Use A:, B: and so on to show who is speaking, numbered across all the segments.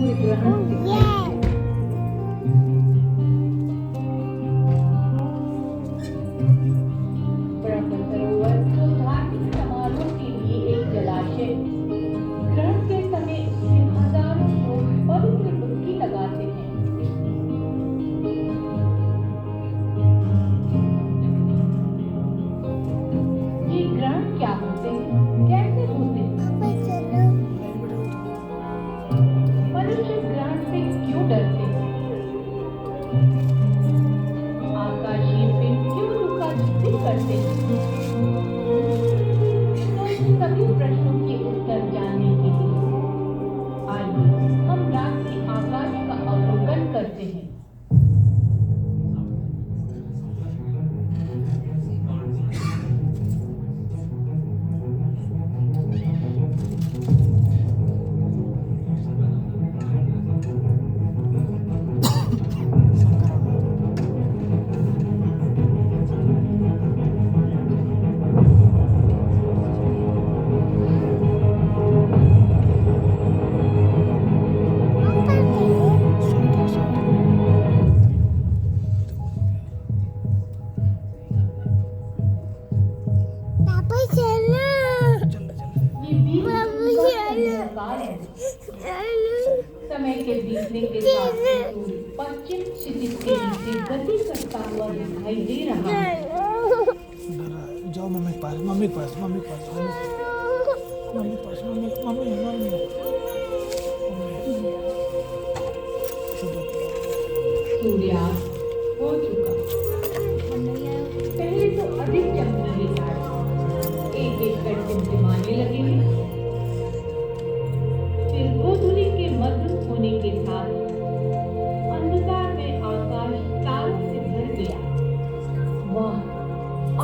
A: सूर्य ग्रहण दिखाई दे। ब्रह्म सरोवर जो धार्मिक समारोह के लिए एक जलाशय, ग्रहण के समय इसमें हजारों लोग पवित्र डुबकी लगाते हैं। ये ग्रहण क्या होते हैं, कैसे होते हैं? मनुष्य ग्रहण से क्यों डरते हैं? आकाशीय पिंड क्यों लुका छिपी करते हैं? तो इन सभी प्रश्नों के उत्तर जानने के लिए आइए हम रात्रि आकाश का अवलोकन करते हैं। समय के बीतने के साथ सूर्य पश्चिम क्षितिज के नीचे गति करता हुआ दिखाई दे रहा है।
B: जाओ मम्मी के पास, मम्मी के पास, मम्मी के पास, मम्मी के पास, मम्मी।
A: सूर्यास्त हो चुका। पहले तो अधिक चमकीले तारे एक एक कर टिमटिमाने लगे हैं। फिर गोधूली के मधुर होने के साथ अंधकार में आकाश तारों से भर गया। वाह,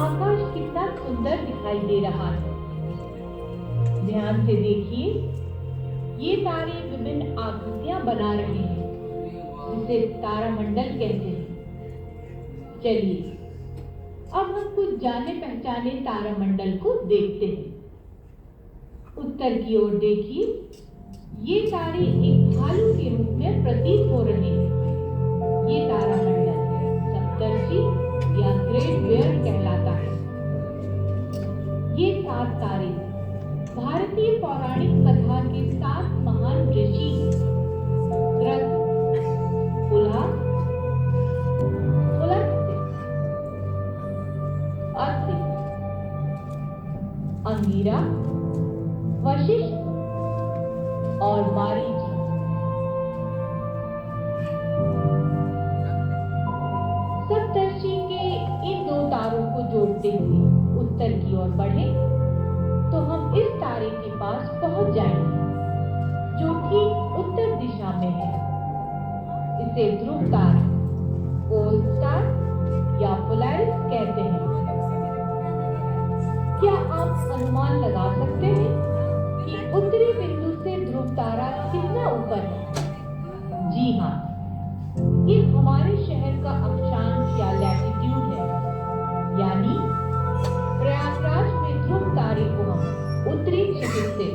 A: आकाश कितना सुंदर दिखाई दे रहा है। ध्यान से देखिए, ये तारे विभिन्न आकृतियां बना रहे हैं, जिसे तारामंडल कहते हैं। चलिए अब हम कुछ जाने पहचाने तारामंडल को देखते हैं। उत्तर की ओर देखिए, ये तारे एक भालू के रूप में प्रतीत हो रहे हैं। ये तारामंडल सप्तर्षि या ग्रेट बेयर कहलाता है। ये 7 तारे भारतीय पौराणिक कथा के 7 महान ऋषि कृत, पुलह, पुलस्त्य, अत्रि, अंगिरा, वशिष्ठ और मारीच। सप्तर्षि के इन 2 तारों को जोड़ते हुए उत्तर की ओर बढ़े तो हम इस तारे के पास पहुंच जाएंगे, जो ठीक उत्तर दिशा में है। इसे ध्रुव तारा, पोल स्टार या पोलैरिस कहते हैं। क्या आप अनुमान लगा सकते हैं कि उत्तरी बिंदु से ध्रुव तारा कितना ऊपर है? जी हाँ, ये हमारे शहर का अक्षांश या लैटिट्यूड है। यानी प्रयागराज में ध्रुव तारे को हम उत्तरी क्षितिज से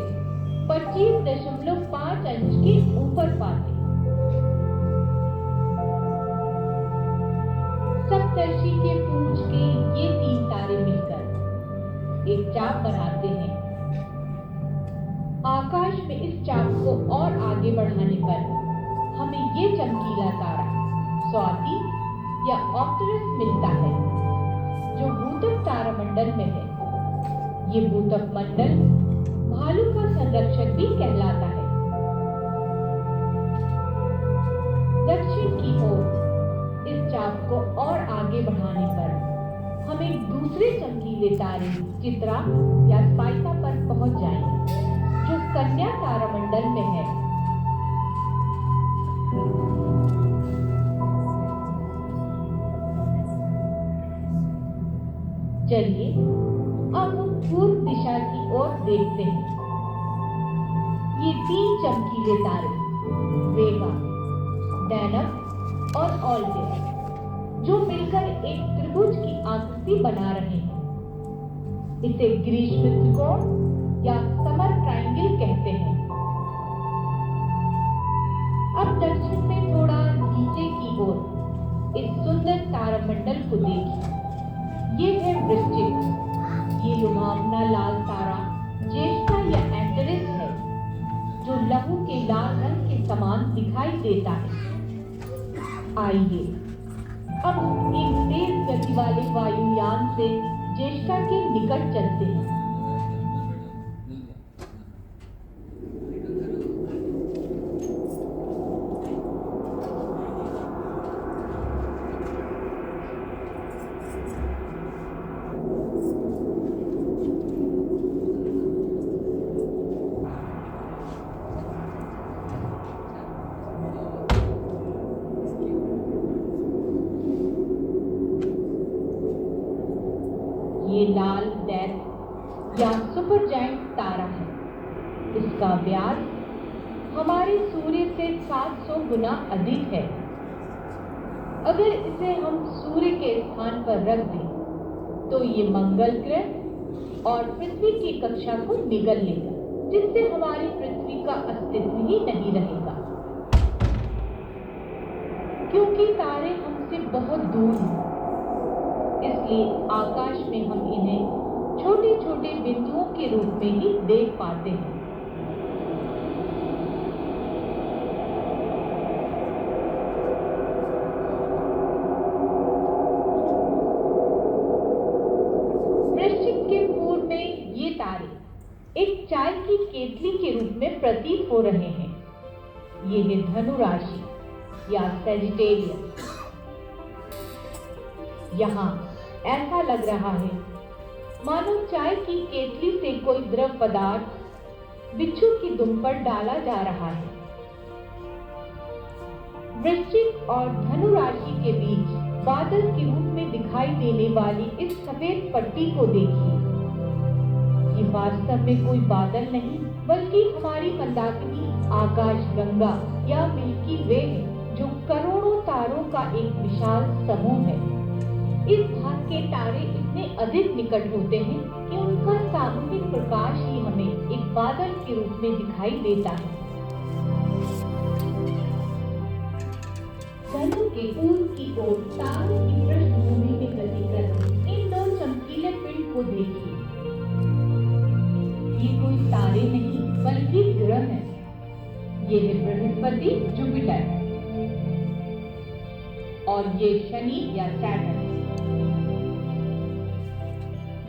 A: 25.5 अंश के ऊपर पाते हैं। सप्तर्षि के पूंछ के ये 3 तारे मिलकर एक चाप बनाते हैं। आकाश में इस चाप को और आगे बढ़ाने पर हमें ये चमकीला तारा स्वाति या ऑक्टरस मिलता है, जो भूतक तारामंडल में है। ये भूतक मंडल भालू का संरक्षक भी कहलाता है। दक्षिण की ओर इस चाप को और आगे बढ़ाने पर हम एक दूसरे चमकीले तारे चित्रा या स्पाइका पर पहुंच जाएंगे, जो कन्या तारामंडल में है। चलिए अब हम पूर्व दिशा की ओर देखते हैं। ये 3 चमकीले तारे वेगा, डैनब और ऑल्टेयर, जो मिलकर एक त्रिभुज की आकृति बना रहे हैं। इसे ग्रीष्म त्रिकोण या समर ट्रायंगल कहते हैं। को देखिए। ये है वृश्चिक। ये लुभावना लाल तारा ज्येष्ठा या एंटेरिस है, जो लहू के लाल रंग के समान दिखाई देता है। आइए अब एक तेज गति वाले वायुयान से ज्येष्ठा के निकट चलते हैं। ये लाल डेथ या सुपर जायंट तारा है। इसका व्यास हमारे सूर्य से 700 गुना अधिक है। अगर इसे हम सूर्य के स्थान पर रख दें तो ये मंगल ग्रह और पृथ्वी की कक्षा को निगल लेगा, जिससे हमारी पृथ्वी का अस्तित्व ही नहीं रहेगा। क्योंकि तारे हमसे बहुत दूर हैं, इसलिए आकाश में हम इन्हें छोटे छोटे बिंदुओं के रूप में ही देख पाते हैं। वृश्चिक के पूर्व में ये तारे एक चाय की केतली के रूप में प्रतीत हो रहे हैं। ये है धनु राशि या सैजिटेरियस। यहाँ ऐसा लग रहा है मानो चाय की केतली से कोई द्रव पदार्थ बिच्छू की दुम पर डाला जा रहा है। वृश्चिक और धनु राशि के बीच बादल के रूप में दिखाई देने वाली इस सफेद पट्टी को देखिए। ये वास्तव में कोई बादल नहीं, बल्कि हमारी मंदाकिनी आकाश गंगा या मिल्की वे है, जो करोड़ों तारों का एक विशाल समूह है। इस भाग के तारे इतने अधिक निकट होते हैं कि उनका सामूहिक प्रकाश ही हमें एक बादल के रूप में दिखाई देता है। धनु के पूर्व की ओर तारों की पृष्ठभूमि में गति कर इन दो चमकीले पिंड को देखिए। ये कोई तारे नहीं बल्कि ग्रह हैं। ये है बृहस्पति, जुपिटर और ये शनि या सैटर्न।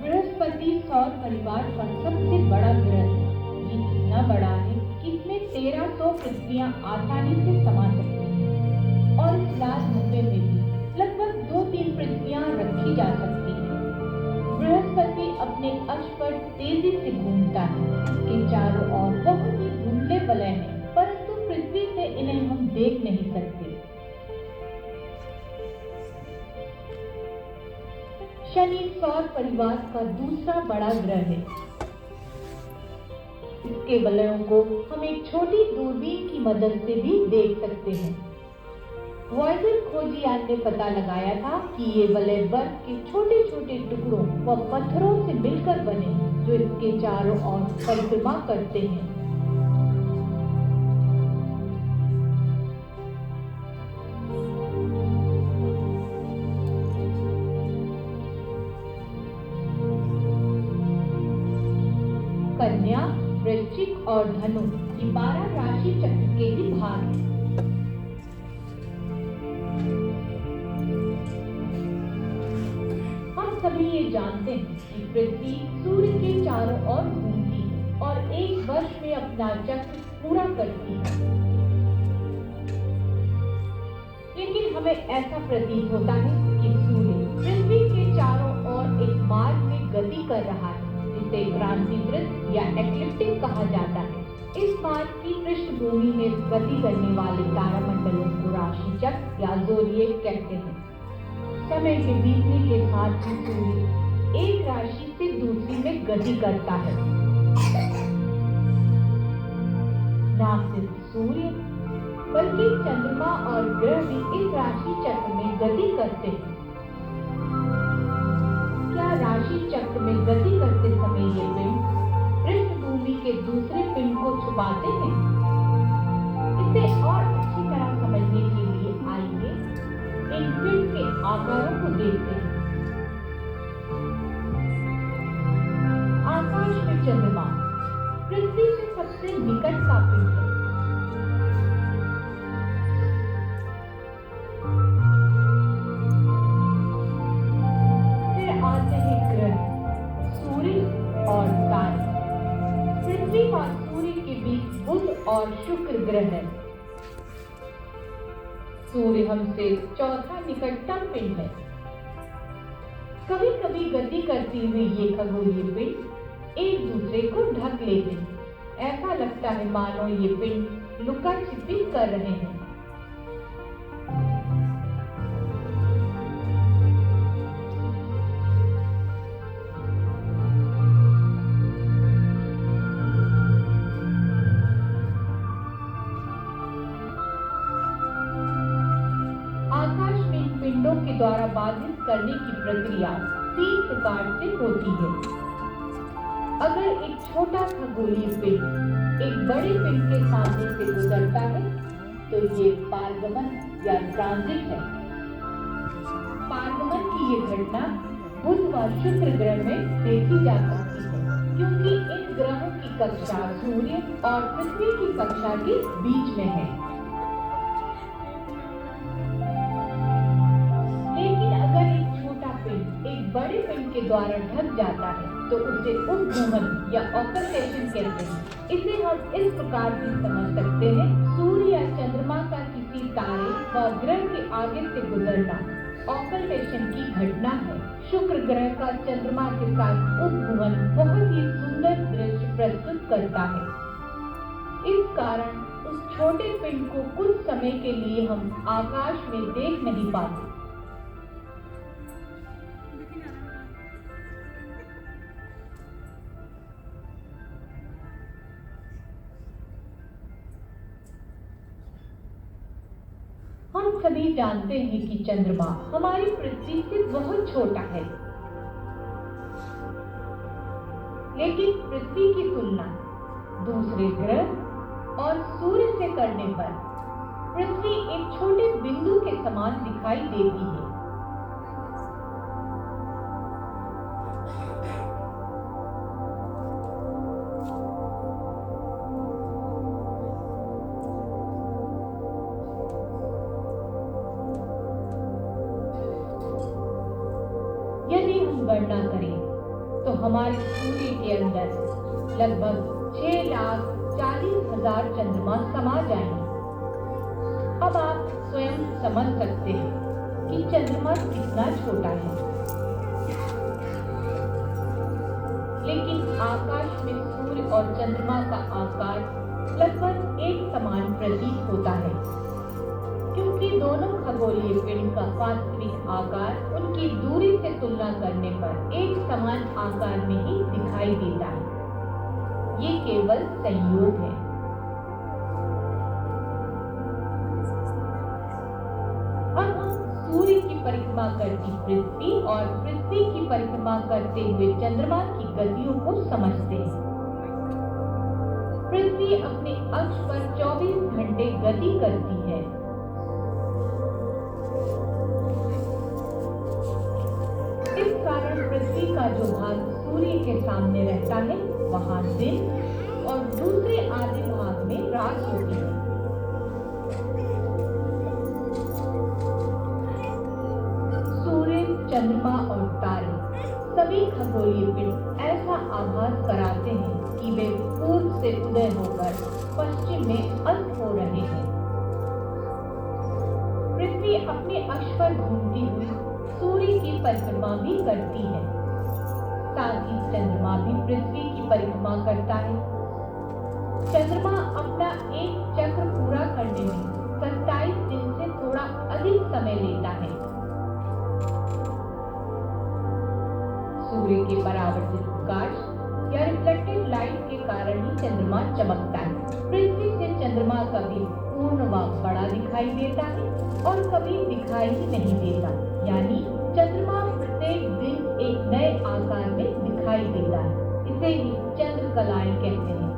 A: बृहस्पति सौर परिवार का सबसे बड़ा ग्रह है। ये इतना बड़ा है कि इसमें 1300 पृथ्वियां आसानी से समा सकती हैं और इस लाल डिब्बे में भी लगभग 2-3 पृथ्वियां रखी जा सकती हैं। बृहस्पति अपने अक्ष पर तेजी से घूमता है। इसके चारों ओर बहुत ही धुंधले वलय हैं, परंतु पृथ्वी से इन्हें हम देख नहीं सकते। शनि सौर परिवार का दूसरा बड़ा ग्रह है। इसके वलयों को हम एक छोटी दूरबीन की मदद से भी देख सकते हैं। वॉयेजर खोजयान ने पता लगाया था कि ये वलय बर्फ के छोटे छोटे टुकड़ों व पत्थरों से मिलकर बने, जो इसके चारों ओर परिक्रमा करते हैं। कन्या, वृश्चिक और धनु ये 12 राशि चक्र के ही भाग हैं। हम सभी ये जानते हैं कि पृथ्वी सूर्य के चारों ओर घूमती है और एक वर्ष में अपना चक्र पूरा करती है। लेकिन हमें ऐसा प्रतीत होता है कि सूर्य पृथ्वी के चारों ओर एक मार्ग में गति कर रहा है, जिसे क्रांतिवृत्त या एक्लिप्टिक कहा जाता है। इस मार्ग की पृष्ठभूमि में गति करने वाले तारामंडलों को राशि चक्र या ज़ोडिएक कहते हैं। समय के बीतने के साथ ही सूर्य एक राशि से दूसरी में गति करता है। न सिर्फ सूर्य बल्कि चंद्रमा और ग्रह भी इस राशि चक्र में गति करते हैं। क्या राशि चक्र में गति करते समय ये पिंड पृष्ठभूमि के दूसरे पिंड को छुपाते हैं? इसे और अच्छी तरह समझने के लिए आइए इन पिंड के आकारों को देखते हैं। आकाश में चंद्रमा पृथ्वी से सबसे निकट का पिंड है। फिर आते हैं ग्रह, सूर्य और तारे। पृथ्वी और सूर्य के बीच बुध और शुक्र ग्रह है। सूर्य हमसे चौथा निकटतम पिंड है। कभी कभी गति करती हुई ये खगोलीय पिंड एक दूसरे को ढक लेते हैं। ऐसा लगता है मानो ये पिंड लुका छिपी कर रहे हैं। आकाश में इन पिंडों के द्वारा बाधित करने की प्रक्रिया 3 प्रकार से होती है। अगर एक छोटा खगोलीय पिंड एक बड़े पिंड के सामने से गुजरता है तो ये पारगमन या ट्रांजिट है। पारगमन की ये घटना बुध व शुक्र ग्रह में देखी जा सकती है, क्योंकि इन ग्रहों की कक्षा सूर्य और पृथ्वी की कक्षा के बीच में है। एक बड़े पिंड के द्वारा ढक जाता है तो उसे उपघूमन या ऑकल्टेशन कहते हैं। इसे हम इस प्रकार भी समझ सकते हैं, सूर्य या चंद्रमा का किसी तारे व ग्रह के आगे से गुजरना ऑकल्टेशन की घटना है। शुक्र ग्रह का चंद्रमा के साथ उपघूमन बहुत ही सुंदर दृश्य प्रस्तुत करता है। इस कारण उस छोटे पिंड को कुछ समय के लिए हम आकाश में देख नहीं पाते। हम सभी जानते हैं कि चंद्रमा हमारी पृथ्वी से बहुत छोटा है, लेकिन पृथ्वी की तुलना दूसरे ग्रह और सूर्य से करने पर पृथ्वी एक छोटे बिंदु के समान दिखाई देती है। यदि हम गणना करें तो हमारे सूर्य के अंदर लगभग 6,40,000 चंद्रमा समा जाएंगे। अब आप स्वयं समझ सकते हैं कि चंद्रमा कितना छोटा है। लेकिन आकाश में सूर्य और चंद्रमा का आकार लगभग एक समान प्रतीत होता है, क्योंकि दोनों खगोलीय पिंड का वास्तविक आकार उनकी दूरी से तुलना करने पर एक समान आकार में ही दिखाई देता है। ये केवल संयोग है। अब हम सूर्य की परिक्रमा करती पृथ्वी और पृथ्वी की परिक्रमा करते हुए चंद्रमा की गतियों को समझते हैं। पृथ्वी अपने अक्ष पर 24 घंटे गति करती है। इस कारण पृथ्वी का जो भाग सूर्य के सामने रहता है वहां दिन और दूसरे आधे भाग में रात होती है। सूर्य, चंद्रमा और तारे सभी खगोलीय पिंड ऐसा आभास कराते हैं कि वे पूर्व से उदय होकर पश्चिम में अस्त हो रहे हैं। पृथ्वी अपने अक्ष पर घूमती हुई सूर्य की परिक्रमा भी करती है। साथ ही चंद्रमा भी पृथ्वी की परिक्रमा करता है। चंद्रमा अपना एक चक्र पूरा करने में 27 दिन से थोड़ा अधिक समय लेता है। सूर्य के परावर्तित प्रकाश या रिफ्लेक्टेड लाइट के कारण ही चंद्रमा चमकता है। पृथ्वी से चंद्रमा कभी पूर्ण व बड़ा दिखाई देता है और कभी दिखाई ही नहीं देता, यानी चंद्रमा प्रत्येक दिन एक नए आकार में दिखाई देता है। इसे ही चंद्रकलाएं कहते हैं।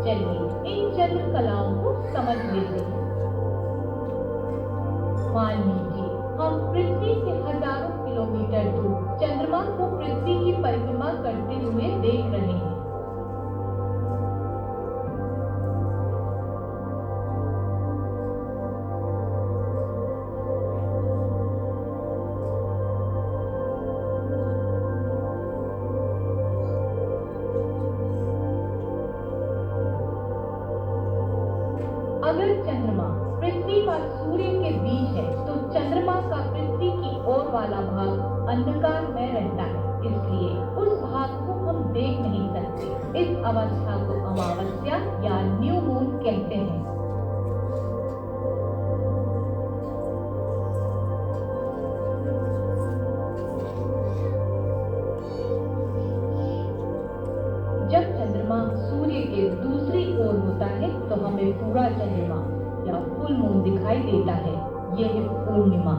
A: चलिए इन चंद्रकलाओं को समझ लेते हैं। मान लीजिए हम पृथ्वी से हजारों किलोमीटर दूर चंद्रमा को पृथ्वी की परिक्रमा करते हुए देख रहे हैं। अगर चंद्रमा पृथ्वी व सूर्य के बीच है तो चंद्रमा का पृथ्वी की ओर वाला भाग अंधकार में रहता है, इसलिए उस भाग को हम देख नहीं सकते। इस अवस्था को अमावस्या या न्यू मून कहते हैं। जब चंद्रमा सूर्य के दूसरी ओर होता है तो हमें पूरा चंद्रमा या फुल मून दिखाई देता है। यह है पूर्णिमा।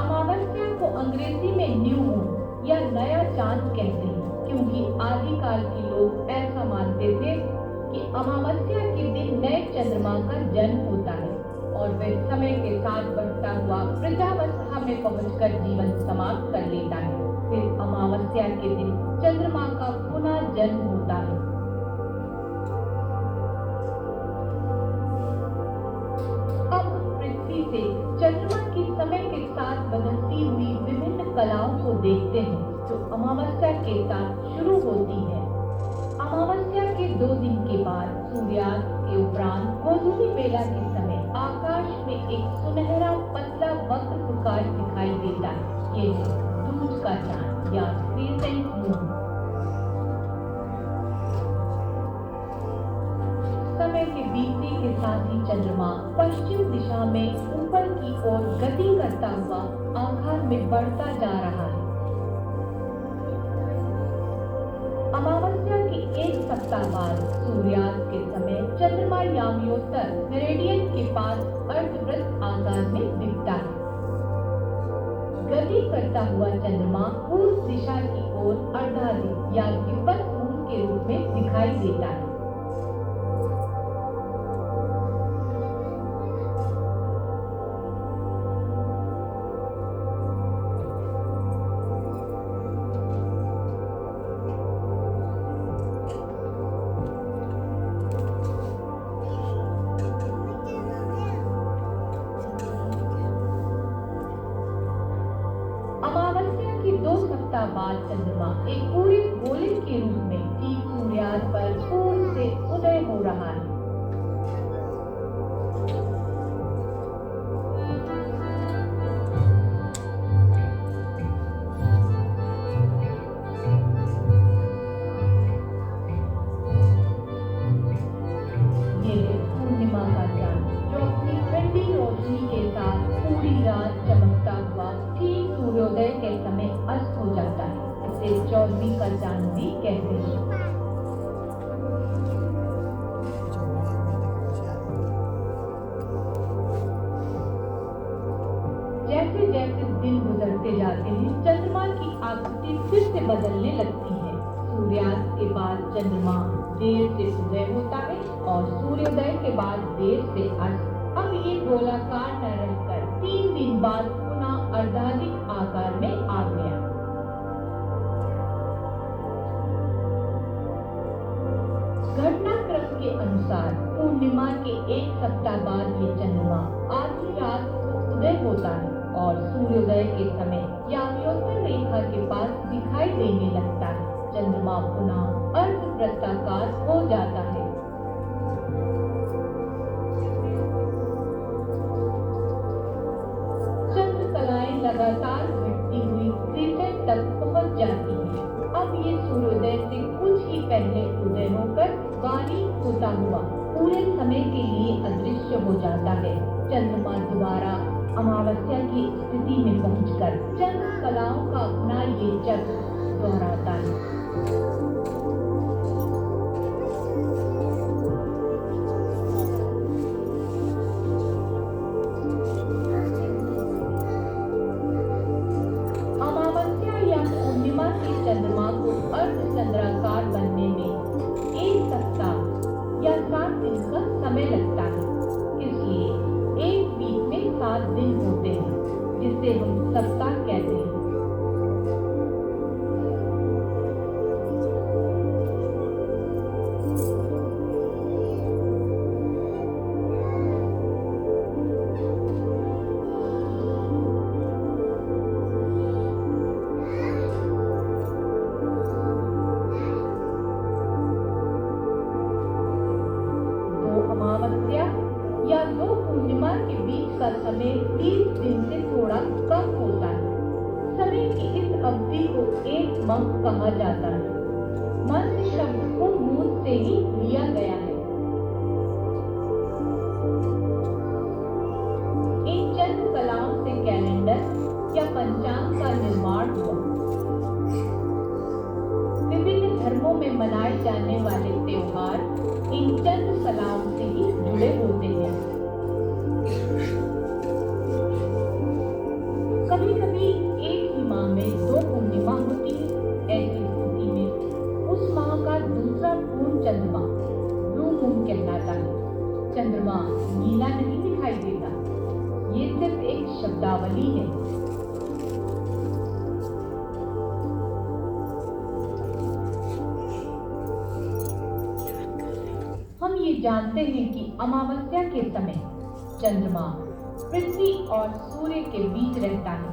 A: अमावस्या को अंग्रेजी में न्यू मून या नया चांद कहते हैं, क्योंकि आदिकाल के लोग ऐसा मानते थे कि अमावस्या के दिन नए चंद्रमा का जन्म होता है और वह समय के साथ बढ़ता हुआ वृद्धावस्था में पहुंचकर जीवन समाप्त कर लेता है। फिर अमावस्या के दिन चंद्रमा का पुनः जन्म होता है। अब पृथ्वी से चंद्रमा की समय के साथ बदलती हुई विभिन्न कलाओं को देखते हैं जो अमावस्या के साथ शुरू होती है। अमावस्या के 2 दिन के बाद सूर्यास्त के उपरांत गोधूली बेला के समय आकाश में एक सुनहरा पतला वक्र प्रकाश दिखाई देता है। ये है दूज का चांद या क्रिसेंट मून। समय के बीतने के साथ ही चंद्रमा पश्चिम दिशा में ऊपर की ओर गति करता हुआ आकार में बढ़ता जा रहा है। अमावस्या के 1 सप्ताह बाद सूर्यास्त के समय चंद्रमा याम्योत्तर मेरिडियन के पास अर्धवृत्त आकार में दिखता है। गति करता हुआ चंद्रमा पूर्व दिशा की ओर अर्धाधिक या गिब्बत मून के रूप में दिखाई देता है। अमावस्या के 2 सप्ताह बाद चंद्रमा एक पूरे गोले के रूप में ठीक सूर्यास्त पर पूर्व से उदय हो रहा है। ये है पूर्णिमा का चांद जो अपनी ठंडी रोशनी के साथ पूरी रात चमकता हुआ ठीक सूर्योदय के समय अस्त हो जाता है। इसे 14वीं का चांद भी कहते हैं। जैसे जैसे दिन गुजरते जाते हैं चंद्रमा की आकृति फिर से बदलने लगती है। सूर्यास्त के बाद चंद्रमा देर से उदय होता है और सूर्योदय के बाद देर से अस्त। अब ये गोलाकार न रहकर 3 दिन बाद पुनः अर्धाधिक आकार में आ गया। घटनाक्रम के अनुसार पूर्णिमा के 1 सप्ताह बाद ये चंद्रमा आधी रात को उदय होता है और सूर्योदय के समय याम्योत्तर रेखा के पास दिखाई देने लगता है। चंद्रमा पुनः अर्धवृत्ताकार हो जाता है। चंद्रकलाएं लगातार घटती हुई क्रिसेंट तक पहुंच जाती हैं। अब ये सूर्योदय से कुछ ही पहले उदय होकर बारीक होता हुआ पूरे समय के लिए अदृश्य हो जाता है। चंद्रमा दोबारा अमावस्या की स्थिति में पहुंचकर चंद्र कलाओं का अपना ये चक्र दोहराता है। अमावस्या या पूर्णिमा के चंद्रमा को अर्धचंद्राकार बनने में 1 सप्ताह या 7 में 30 दिन से थोड़ा कम होता है। समय की इस अवधि को एक माह कहा जाता है। मंथ शब्द को मून से ही लिया गया है। इन चंद कलाओं से कैलेंडर या पंचांग का निर्माण हुआ। विभिन्न धर्मों में मनाए जाने वाले त्योहार इन चंद कलाओं से ही जुड़े होते हैं। कभी कभी एक ही माह में 2 पूर्णिमा होती है। ऐसी स्थिति में उस माह का दूसरा पूर्ण चंद्रमा ब्लू मून कहलाता है। चंद्रमा नीला नहीं दिखाई देता, ये सिर्फ एक शब्दावली है। हम ये जानते हैं कि अमावस्या के समय चंद्रमा पृथ्वी और सूर्य के बीच रहता है।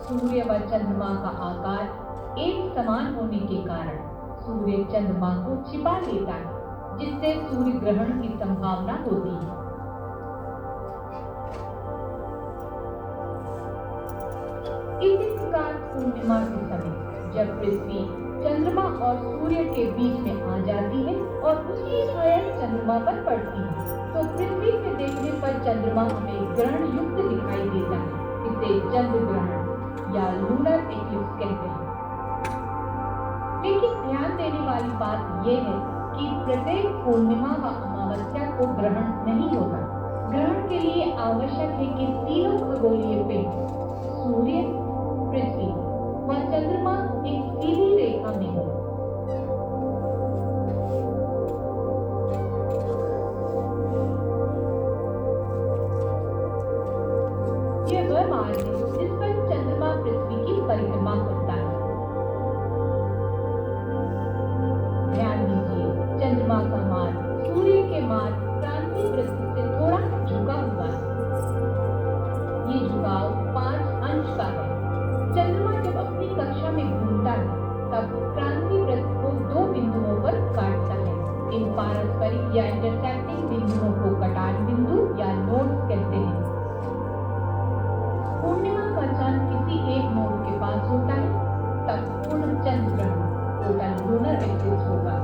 A: सूर्य व चंद्रमा का आकार एक समान होने के कारण सूर्य चंद्रमा को छिपा लेता है, जिससे सूर्य ग्रहण की संभावना होती है। इसी प्रकार पूर्णिमा के समय जब पृथ्वी चंद्रमा और सूर्य के बीच में आ जाती है और उसकी छाया चंद्रमा पर पड़ती है, तो पृथ्वी से देखने पर चंद्रमा हमें ग्रहण युक्त दिखाई देता है। इसे चंद्र ग्रहण या लूनर एक्लिप्स कहते हैं। लेकिन ध्यान देने वाली बात यह है कि प्रत्येक पूर्णिमा व अमावस्या को ग्रहण नहीं होता। ग्रहण के लिए आवश्यक है कि तीनों खगोलीय पिंड सूर्य, पृथ्वी व चंद्रमा एक सीधी रेखा में हो। यह वह मार्ग है जिस पर चंद्रमा पृथ्वी की परिक्रमा करता है। ध्यान दीजिए, चंद्रमा का मार्ग सूर्य के मार्ग क्रांति वृत्त से थोड़ा झुका हुआ है। ये झुकाव 5 अंश का है। चंद्रमा जब अपनी कक्षा में घूमता है तब क्रांति वृत्त को 2 बिंदुओं पर काटता है। इन पारस्परिक या इंटरसेक्टिंग बिंदुओं को कटान बिंदु या नोड्स कहते हैं। पूर्णिमा का चांद किसी एक नोड के पास होता है तब पूर्ण चंद्र ग्रहण टोटल लूनर एक्लिप्स होगा।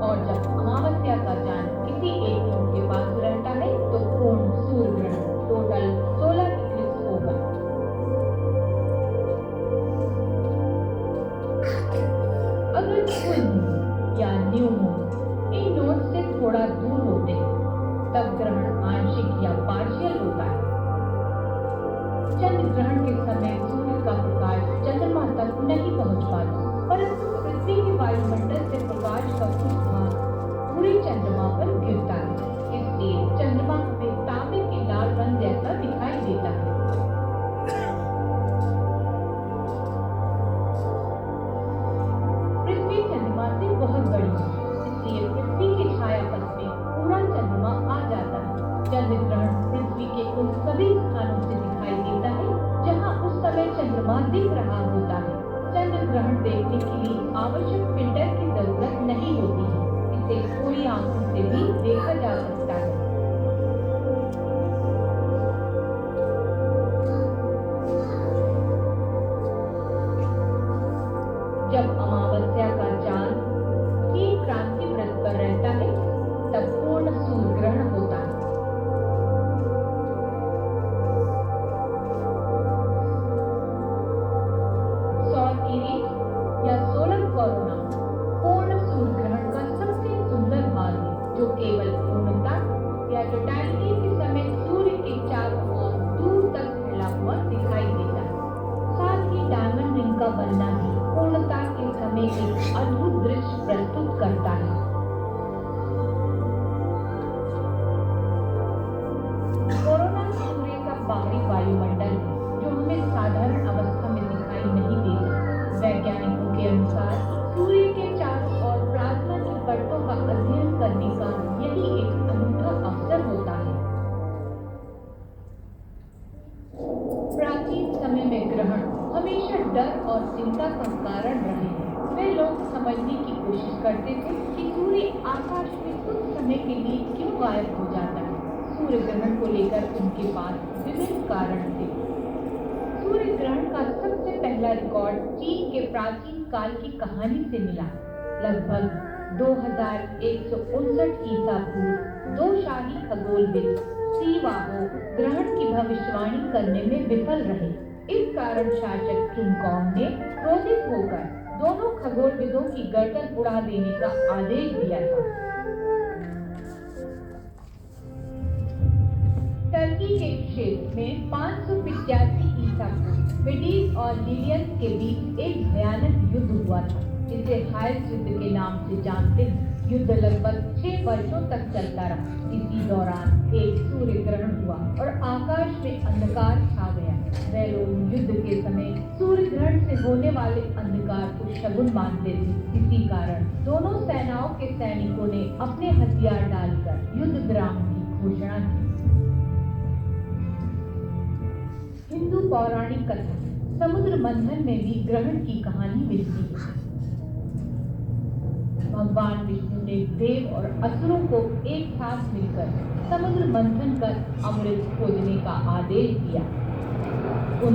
A: और जब अमावस्या का चांद किसी एक नोड के पास रहता है तो पूर्ण सूर्य ग्रहण टोटल सोलर इक्लिप्स होगा। अगर फुल मून या न्यू मून इन नोड से थोड़ा दूर होते हैं तब ग्रहण आंशिक या पार्शियल होता है। चंद्र ग्रहण के समय सूर्य का प्रकाश चंद्रमा तक नहीं पहुंच पाता, परंतु पृथ्वी के वायुमंडल से प्रकाश का कुछ भाग पूरे चंद्रमा पर गिरता है। इसलिए चंद्रमा हमें तांबे के लाल रंग जैसा दिखाई देता है। पृथ्वी चंद्रमा से बहुत बड़ी है, इसलिए पृथ्वी के छाया पथ में पूरा चंद्रमा आ जाता है। चंद्र ग्रहण पृथ्वी के उन सभी स्थानों से दिखाई देता है जहां उस समय चंद्रमा दिख रहा होता है। चंद्र ग्रहण देखने के लिए आवश्यक फिल्टर की जरूरत नहीं होती है। इसे पूरी आंखों से भी देखा जा सकता है। जब अमावस्या का चांद ठीक क्रांति वृत्त पर रहता है तब पूर्ण सूर्य ग्रहण होता है। सौर इक्लिप्स या सोलर कोरोना पूर्ण सूर्य ग्रहण का सबसे सुंदर भाग है, जो केवल पूर्णता या टोटलिटी के समय सूर्य के चारों ओर दूर तक फैला हुआ दिखाई देता है। साथ ही डायमंड रिंग का बनना भी पूर्णता के समय एक अद्भुत दृश्य प्रस्तुत करता है। कोरोना सूर्य का बाहरी वायुमंडल है जो हमें साधारण अवस्था में दिखाई नहीं देता। वैज्ञानिकों के अनुसार सूर्य के चारों ओर प्लाज्मा की परतों का अध्ययन करने का यही एक अनूठा अवसर होता है। प्राचीन समय में ग्रहण हमेशा डर और चिंता का कारण रहे हैं। वे लोग समझने की कोशिश करते थे कि सूर्य आकाश में कुछ समय के लिए क्यों गायब हो जाता है। सूर्य ग्रहण को लेकर उनके पास विभिन्न कारण थे। सूर्य ग्रहण का सबसे पहला रिकॉर्ड चीन के प्राचीन काल की कहानी से मिला। लगभग 2159 ईसा पूर्व दो शाही खगोलविद सीवाहो ग्रहण की भविष्यवाणी करने में विफल रहे। इस कारण शासक किंग कॉन्ग ने क्रोधित होकर दोनों खगोलविदों की गर्दन उड़ा देने का आदेश दिया था। टर्की के क्षेत्र में 585 ईसा पूर्व मेडीज और लिलियंस के बीच एक भयानक युद्ध हुआ था, जिसे हाइस युद्ध के नाम से जानते हैं। युद्ध लगभग 6 वर्षों तक चलता रहा। इसी दौरान एक सूर्य ग्रहण हुआ और आकाश में अंधकार छा गया। वे लोग युद्ध के समय सूर्य ग्रहण से होने वाले अंधकार को शगुन मानते थे। इसी कारण दोनों सेनाओं के सैनिकों ने अपने हथियार डालकर युद्ध विराम की घोषणा की। हिंदू पौराणिक कथा समुद्र मंथन में भी ग्रहण की कहानी मिलती है। भगवान विष्णु ने देव और असुरों को एक साथ मिलकर समुद्र मंथन कर अमृत खोजने का आदेश दिया। उन